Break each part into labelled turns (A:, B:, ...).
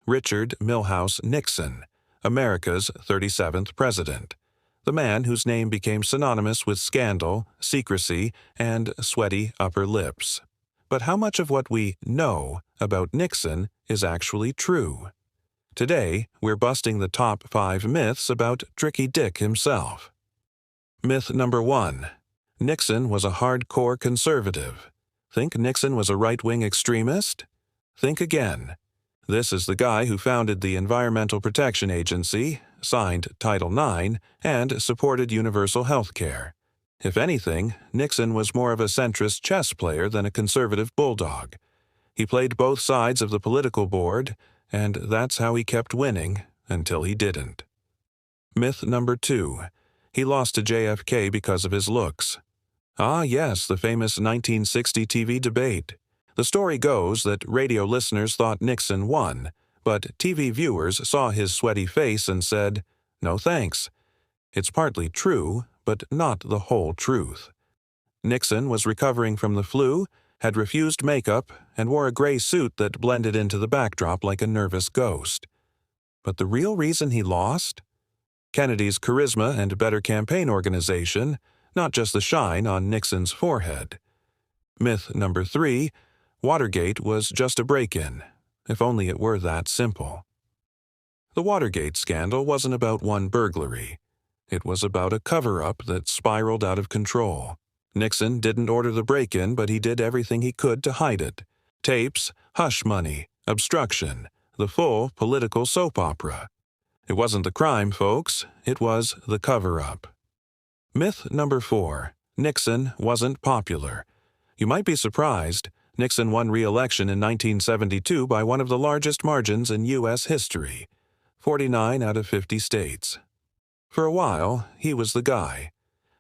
A: Richard Milhouse Nixon, America's 37th president, the man whose name became synonymous with scandal, secrecy, and sweaty upper lips. But how much of what we know about Nixon is actually true? Today, we're busting the top 5 myths about Tricky Dick himself. Myth number 1. Nixon was a hardcore conservative. Think Nixon was a right-wing extremist? Think again. This is the guy who founded the Environmental Protection Agency, signed Title IX, and supported universal health care. If anything, Nixon was more of a centrist chess player than a conservative bulldog. He played both sides of the political board, and that's how he kept winning until he didn't. Myth number 2. He lost to JFK because of his looks. Ah, yes, the famous 1960 TV debate. The story goes that radio listeners thought Nixon won, but TV viewers saw his sweaty face and said, "No thanks." It's partly true, but not the whole truth. Nixon was recovering from the flu, had refused makeup, and wore a gray suit that blended into the backdrop like a nervous ghost. But the real reason he lost? Kennedy's charisma and better campaign organization, not just the shine on Nixon's forehead. Myth number 3. Watergate was just a break-in. If only it were that simple. The Watergate scandal wasn't about one burglary. It was about a cover-up that spiraled out of control. Nixon didn't order the break-in, but he did everything he could to hide it. Tapes, hush money, obstruction, the full political soap opera. It wasn't the crime, folks. It was the cover-up. Myth number 4. Nixon wasn't popular. You might be surprised. Nixon won re-election in 1972 by one of the largest margins in U.S. history, 49 out of 50 states. For a while, he was the guy.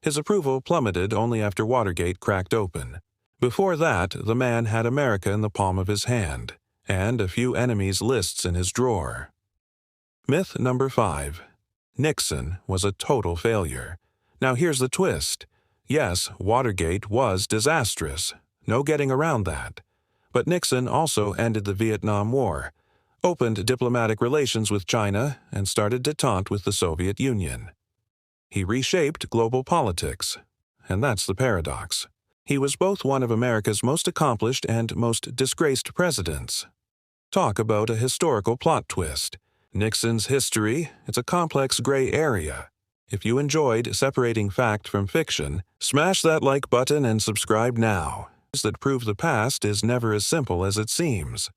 A: His approval plummeted only after Watergate cracked open. Before that, the man had America in the palm of his hand, and a few enemies' lists in his drawer. Myth number 5. Nixon was a total failure. Now here's the twist. Yes, Watergate was disastrous. No getting around that. But Nixon also ended the Vietnam War, opened diplomatic relations with China, and started détente with the Soviet Union. He reshaped global politics. And that's the paradox. He was both one of America's most accomplished and most disgraced presidents. Talk about a historical plot twist. Nixon's history, it's a complex gray area. If you enjoyed separating fact from fiction, smash that like button and subscribe now. That prove the past is never as simple as it seems.